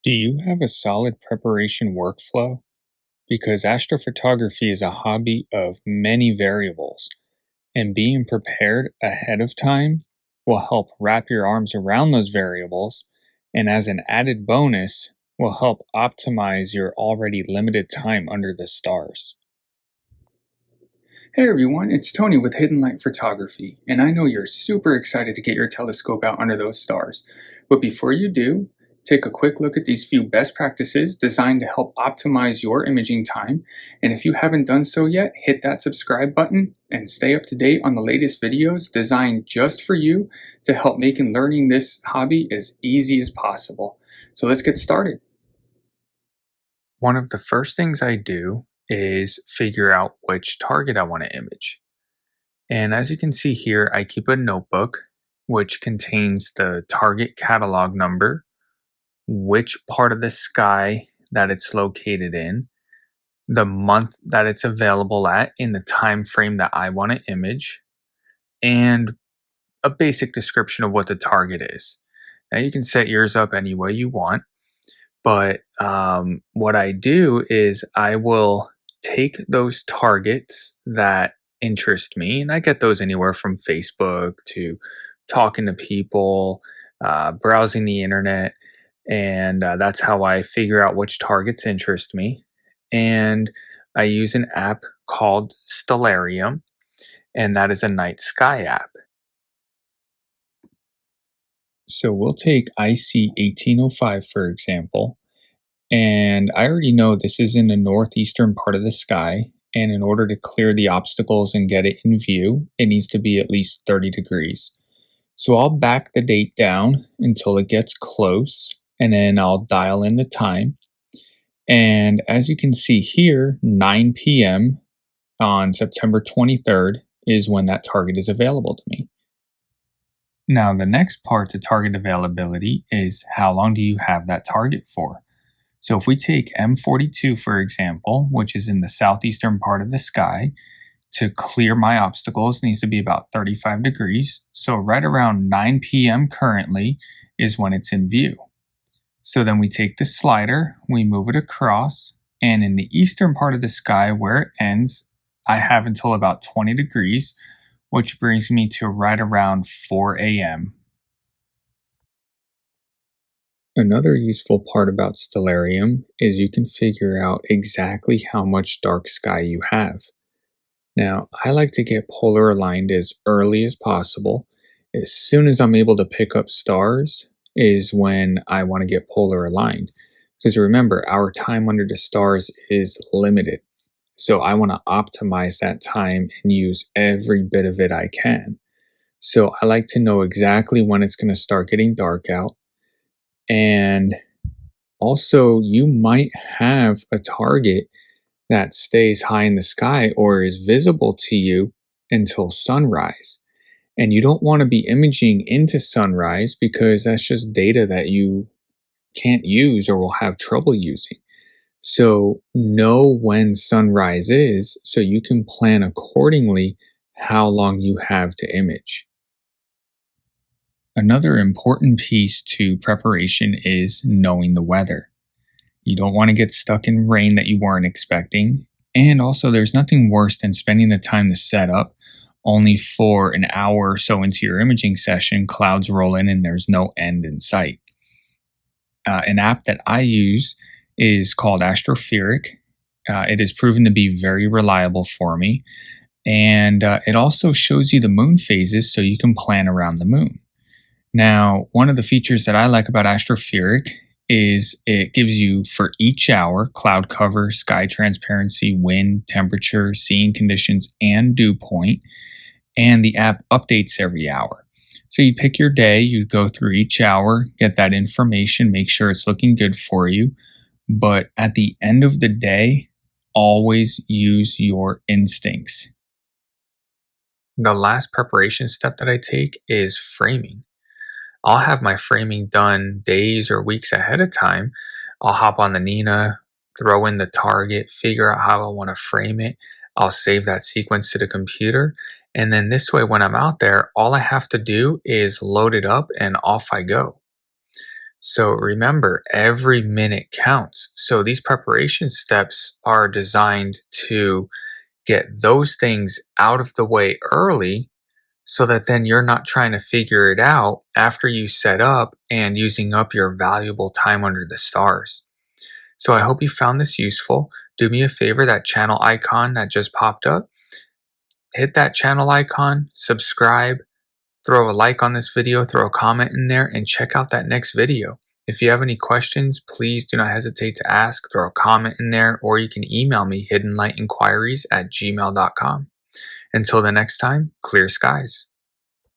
Do you have a solid preparation workflow? Because astrophotography is a hobby of many variables, and being prepared ahead of time will help wrap your arms around those variables, and as an added bonus, will help optimize your already limited time under the stars. Hey everyone, it's Tony with Hidden Light Photography, and I know you're super excited to get your telescope out under those stars. But before you do, take a quick look at these few best practices designed to help optimize your imaging time. And if you haven't done so yet, hit that subscribe button and stay up to date on the latest videos designed just for you to help making learning this hobby as easy as possible. So let's get started. One of the first things I do is figure out which target I want to image. And as you can see here, I keep a notebook which contains the target catalog number, which part of the sky that it's located in, the month that it's available at in the time frame that I want to image, and a basic description of what the target is. Now you can set yours up any way you want, but what I do is I will take those targets that interest me, and I get those anywhere from Facebook to talking to people, browsing the internet, and that's how I figure out which targets interest me. And I use an app called Stellarium, and that is a night sky app. So we'll take IC 1805 for example, and I already know this is in the northeastern part of the sky. And in order to clear the obstacles and get it in view, it needs to be at least 30 degrees. So I'll back the date down until it gets close, and then I'll dial in the time. And as you can see here, 9 p.m. on September 23rd is when that target is available to me. Now, the next part to target availability is how long do you have that target for? So if we take M42, for example, which is in the southeastern part of the sky, to clear my obstacles needs to be about 35 degrees. So right around 9 p.m. currently is when it's in view. So then we take the slider, we move it across, and in the eastern part of the sky where it ends, I have until about 20 degrees, which brings me to right around 4 a.m. Another useful part about Stellarium is you can figure out exactly how much dark sky you have. Now, I like to get polar aligned as early as possible. As soon as I'm able to pick up stars is when I want to get polar aligned. Because remember, our time under the stars is limited. So I want to optimize that time and use every bit of it I can. So I like to know exactly when it's going to start getting dark out. And also, you might have a target that stays high in the sky or is visible to you until sunrise. And you don't want to be imaging into sunrise because that's just data that you can't use or will have trouble using. So, know when sunrise is so you can plan accordingly how long you have to image. Another important piece to preparation is knowing the weather. You don't want to get stuck in rain that you weren't expecting. And also, there's nothing worse than spending the time to set up, only for an hour or so into your imaging session, clouds roll in and there's no end in sight. An app that I use is called Astrophotography. It has proven to be very reliable for me. And it also shows you the moon phases so you can plan around the moon. Now, one of the features that I like about Astrophotography is it gives you for each hour cloud cover, sky transparency, wind, temperature, seeing conditions, and dew point. And the app updates every hour. So you pick your day, you go through each hour, get that information, make sure it's looking good for you. But at the end of the day, always use your instincts. The last preparation step that I take is framing. I'll have my framing done days or weeks ahead of time. I'll hop on the Nina, throw in the target, figure out how I want to frame it. I'll save that sequence to the computer. And then this way, when I'm out there, all I have to do is load it up and off I go. So remember, every minute counts. So these preparation steps are designed to get those things out of the way early so that then you're not trying to figure it out after you set up and using up your valuable time under the stars. So I hope you found this useful. Do me a favor, that channel icon that just popped up, hit that channel icon, subscribe, throw a like on this video, throw a comment in there, and check out that next video. If you have any questions, please do not hesitate to ask, throw a comment in there, or you can email me hiddenlightinquiries@gmail.com. Until the next time, clear skies.